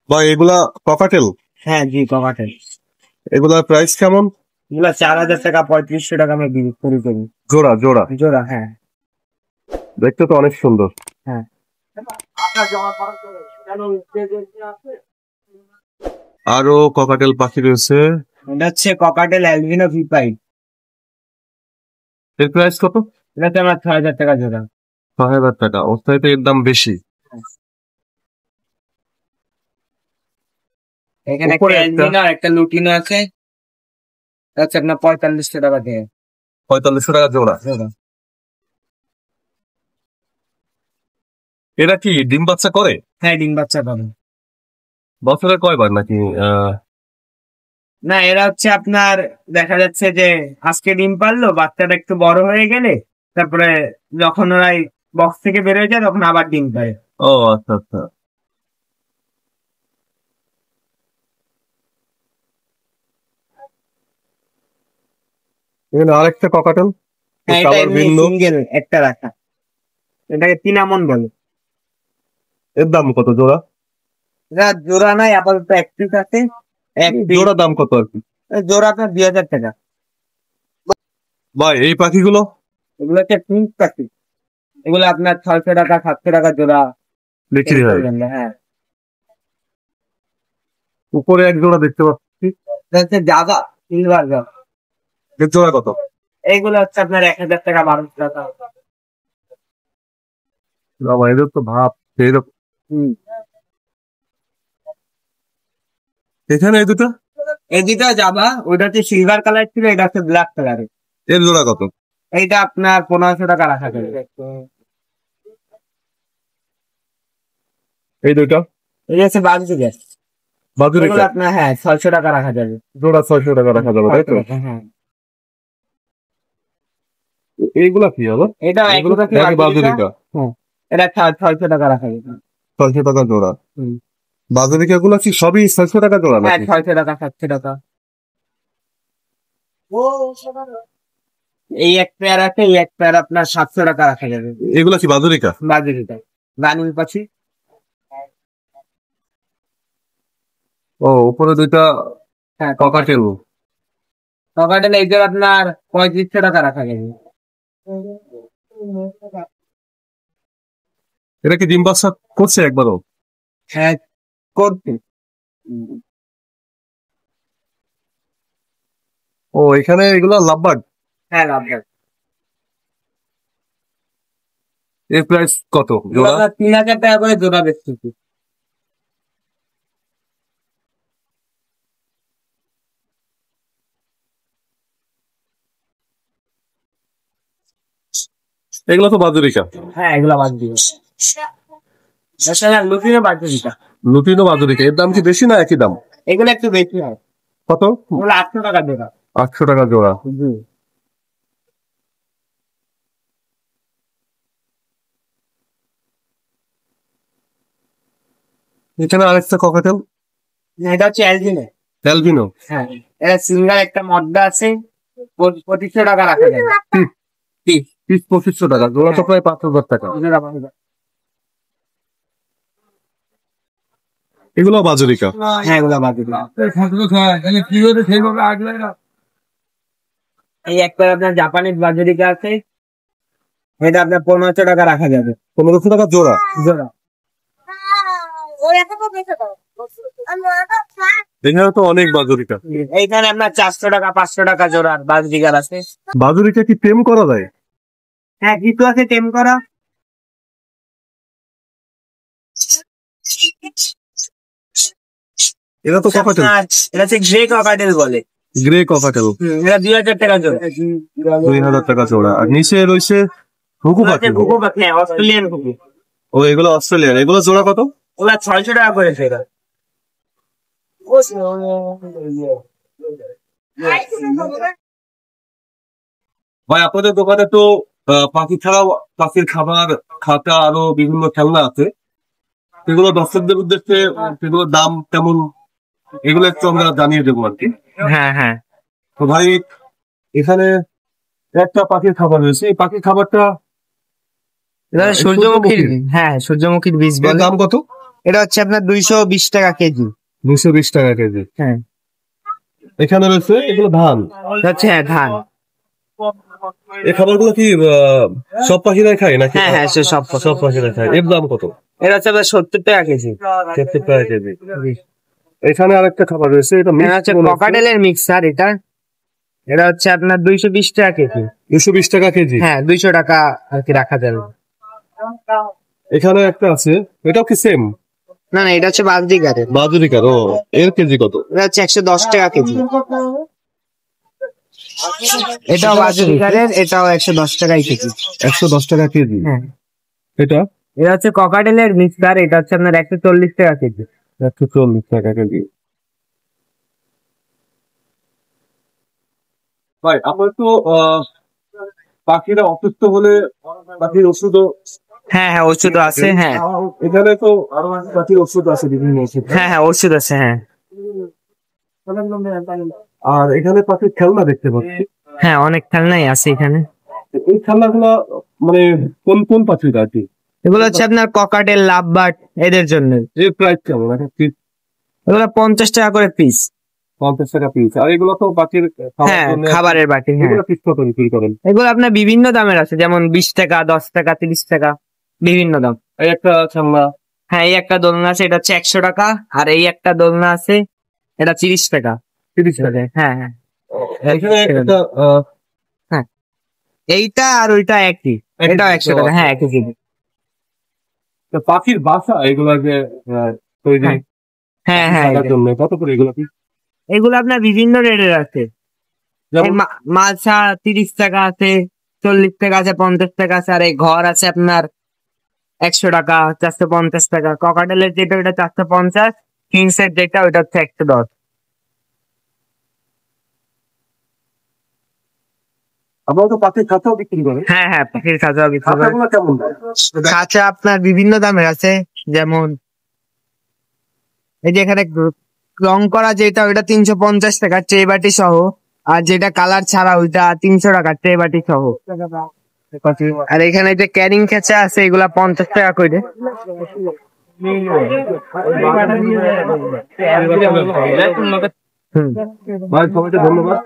বা এগুলা ককাটেল? হ্যাঁ জি, ককাটেল। এগুলার প্রাইস কেমন? এগুলা 4,000 টাকা, 3500 টাকা আমরা বিক্রি করি। জোড়া জোড়া? জোড়া, হ্যাঁ। দেখতে তো অনেক সুন্দর। হ্যাঁ, আরো ককাটেল পাখি রয়েছে। এটা হচ্ছে ককাটেল অ্যালবিনো ভিপাই। এর প্রাইস কত? এটাতে আমার 6,000 টাকা জোড়া। 6,000 টাকা? ওর এর দাম বেশি। এখানে একটা উপরে একটা অ্যালবিনো আর একটা লুটিনো আছে, এটা হচ্ছে আপনার 4500 টাকা দিয়ে 4500 টাকা জোড়া। জোড়া। এরা কি ডিম বাচ্চা করে? হ্যাঁ, ডিম বাচ্চা করে। বছরে কয়বার নাকি? না, এরা হচ্ছে আপনার দেখা যাচ্ছে যে আজকে ডিম পারলো, বাচ্চাটা একটু বড় হয়ে গেলে তারপরে যখন ওরাই বক্স থেকে বের হয়ে যায় তখন আবার ডিম পারে। ও আচ্ছা আচ্ছা। এখানে আরেকটা ককাটেল, হ্যাঁ, এটা কালার এমনি ভিন্ন। সিঙ্গেল একটা রাখা, এটাকে তিনামন বলে। এর দাম কত জোড়া? এটা জোড়া নাই, আপাতত এক পিস আছে। এক পিস জোড়া দাম কত আর কি? জোড়া আপনার 2,000 টাকা। ভাই এই পাখিগুলো? এগুলো হচ্ছে পিঙ্ক পাখি, এগুলো আপনার 600 টাকা, 700 টাকা জোড়া বিক্রি হয়? হ্যাঁ। উপরে এক জোড়া দেখতে পাচ্ছি, এটা হচ্ছে জাভা সিলভার জাভা। এর জোড়া কত? এইগুলো হচ্ছে আপনার 1,000 টাকা, 1,200 টাকা। বাবা এদের তো ভাব সেইরকম। হম, এখানে এই দুটো? এই দুটো জাভা, ওইটা হচ্ছে সিলভার কালার ছিল, এটা হচ্ছে ব্ল্যাক কালারের। এর জোড়া কত? এইটা আপনার 1,500 টাকা রাখা যাবে। এই দুটো? এই হচ্ছে বাজুরিকা, বাজুরিকা? এগুলো আপনার হ্যাঁ 600 টাকা রাখা যাবে। জোড়া 600 টাকা রাখা যাবে, তাই তো? 600 টাকা, হ্যাঁ। এইগুলা কি হলো? এটা এগুলো একই একই বাজুরিকা? হ্যাঁ, এটা 600 টাকা রাখা যাবে। 600 টাকা জোড়া? হুম। বাজুরিকা গুলা কি সবই 600 টাকা জোড়া হ্যাঁ, নাকি? 600 টাকা, 700 টাকা। এই এক পেয়ার আছে, এই এক পেয়ার আপনার 700 টাকা রাখা যাবে। এগুলা কি বাজুরিকা? বাজুরিকা, রানিং পাখি। ও উপরে দুইটা হ্যাঁ, ককাটেল। ককাটেল এইটার আপনার 3,500 টাকা রাখা যাবে। এটা কি ডিম বাচ্চা করছে একবারও? হ্যাঁ, করতে। ও এখানে এগুলা লাভবার্ড? হ্যাঁ, লাভ যাবে। এর প্রাইস কত জোড়া? 3,000 টাকা করে জোড়া বেচতেছি। এগুলো তো বাজুরিকা? হ্যাঁ, এগুলা বাদ দিবে। লুটিনো বাজুরিকা। লুটিনো বাজুরিকা, এর দাম কি বেশি না একই দাম? এগুলো একটু বেশি হয়, কত? এগুলো 800 টাকা জোড়া। 800 টাকা জোড়া? জি। এখানে আরেকটা ককাটেল, এটা হচ্ছে অ্যালবিনো। অ্যালবিনো? হ্যাঁ, এটা সিঙ্গার একটা মডদা আছে, 2,500 টাকা রাখা যাবে। পিস পিস 2500 টাকা, জোড়া তো প্রায় 5,000 টাকা। জোড়া পাঁচশো। এগুলো বাজুরিকা? হ্যাঁ, এগুলা বাজুরিকা। এই এক পেয়ার আপনার জাপানিজ বাজুরিকা আছে, এটা আপনার 1,500 টাকা রাখা যাবে। 1500 টাকা জোড়া? জোড়া। এখানে তো অনেক বাজুরিকা। এইখানে আপনার 400 টাকা, 500 টাকা জোড়ার বাজরিকার আছে। বাজুরিকা কি টেম করা যায়? হ্যাঁ, কিছু আছে টেম করা। এরা তো ককাটেল? এটা হচ্ছে গ্রে ককাটেল বলে। Grey cockatiel? এটা 2,000 টাকা জোড়া। 2,000 টাকা জোড়া। আর নিচে রয়েছে ঘুঘু পাখি? ঘুঘু পাখি, হ্যাঁ, অস্ট্রেলিয়ান ঘুঘু। ও এগুলো অস্ট্রেলিয়ান, এগুলো জোড়া কত? ওরা 600 টাকা করে সেটা। ভাই আপনাদের দোকানে তো পাখি ছাড়াও পাখির খাবার, খাতা, আরো বিভিন্ন খেলনা আছে, এগুলো দর্শকদের উদ্দেশ্যে সেগুলোর দাম কেমন এগুলো একটু আমরা জানিয়ে দেবো আর কি। হ্যাঁ হ্যাঁ, তো ভাই এখানে একটা পাখির খাবার রয়েছে, এই পাখির খাবারটা এটা সূর্যমুখীর, হ্যাঁ সূর্যমুখীর বীজ এর বলে। দাম কত? এটা হচ্ছে আপনার 220 টাকা কেজি। 220 টাকা কেজি। হ্যাঁ, এখানে রয়েছে এগুলো ধান। এটা হচ্ছে হ্যাঁ ধান। এই খাবারগুলো কি সব পাখিরাই খায় নাকি? হ্যাঁ হ্যাঁ, সব সব পাখিরাই খায়। এর দাম কত? এটা হচ্ছে আপনার 70 টাকা কেজি। 70 টাকা কেজি। এখানে আরেকটা খাবার রয়েছে, এটা এটা হচ্ছে ককাটেলের মিক্সার। এটা হচ্ছে আপনার 220 টাকা কেজি। 220 টাকা কেজি। হ্যাঁ, 200 টাকা আর কি রাখা যাবে। এখানে একটা আছে, এটাও কি সেম? না না, এটা হচ্ছে বাজরিকারের। বাজরিকার। ও, এর কেজি কত? এটা হচ্ছে 110 টাকা কেজি। এটাও বাজরিকারের, এটাও 110 টাকাই কেজি। 110 টাকা কেজি। হ্যাঁ, এটা হচ্ছে ককাটেলের মিক্সার। এটা হচ্ছে আপনার 140 টাকা কেজি। 140 টাকা কেজি। ভাই, আপনার তো পাখিরা অসুস্থ হলে পাখির ওষুধও। হ্যাঁ হ্যাঁ, ওষুধ আছে। হ্যাঁ এখানে তো আরো পাখির ওষুধ আছে, বিভিন্ন ওষুধ। হ্যাঁ হ্যাঁ, ওষুধ আছে। হ্যাঁ, আর এখানে পাখির খেলনা দেখতে পাচ্ছি। হ্যাঁ, অনেক খেলনাই আছে এখানে। এই খেলনাগুলো মানে কোন কোন পাখির আর কি? এগুলো হচ্ছে আপনার ককাটেল, লাভবার্ড, এদের জন্য। এর প্রাইস কেমন? একটা পিস এগুলো 50 টাকা করে পিস। 50 টাকা পিস। আর এগুলো তো পাখির হ্যাঁ, খাবারের বাটি। হ্যাঁ, এগুলো পিস কত বিক্রি করেন? এগুলো আপনার বিভিন্ন দামের আছে, যেমন 20 টাকা, 10 টাকা, 30 টাকা, বিভিন্ন দাম। এই একটা খেলনা। হ্যাঁ, এই একটা দোলনা আছে, এটা হচ্ছে 100 টাকা। আর এই একটা দোলনা আছে, এটা 30 টাকা। 30 টাকা। হ্যাঁ হ্যাঁ এখানে একটা হ্যাঁ, এইটা আর ওইটা একই। এটাও 100 টাকা। হ্যাঁ, একই জিনিস। পাখির বাসা এগুলা যে তৈরি হ্যাঁ হ্যাঁ, থাকার জন্য কত করে এগুলো পিস? এগুলো আপনার বিভিন্ন রেটের আছে। যেমন মাছা 30 টাকা আছে, 40 টাকা আছে, 50 টাকা আছে। আর এই ঘর আছে আপনার 100 টাকা, 450 টাকা। ককাটেলের যেটা ওইটা 450, কিংসের যেটা ওইটা হচ্ছে 110। আপনারা তো পাখির খাঁচাও বিক্রি করেন। হ্যাঁ হ্যাঁ, পাখির খাঁচা বিক্রি করে। খাঁচাগুলো কেমন দাম? খাঁচা আপনার বিভিন্ন দামের আছে, যেমন এই যে এখানে রং করা যেটা ওইটা 350 টাকা ট্রে বাটি সহ। আর যেটা কালার ছাড়া ওইটা 300 টাকা ট্রে বাটি সহ। আর এখানে যে ক্যারিং খেঁচা আছে, এগুলা 50 টাকা করে। ভাই, সবাইকে ধন্যবাদ।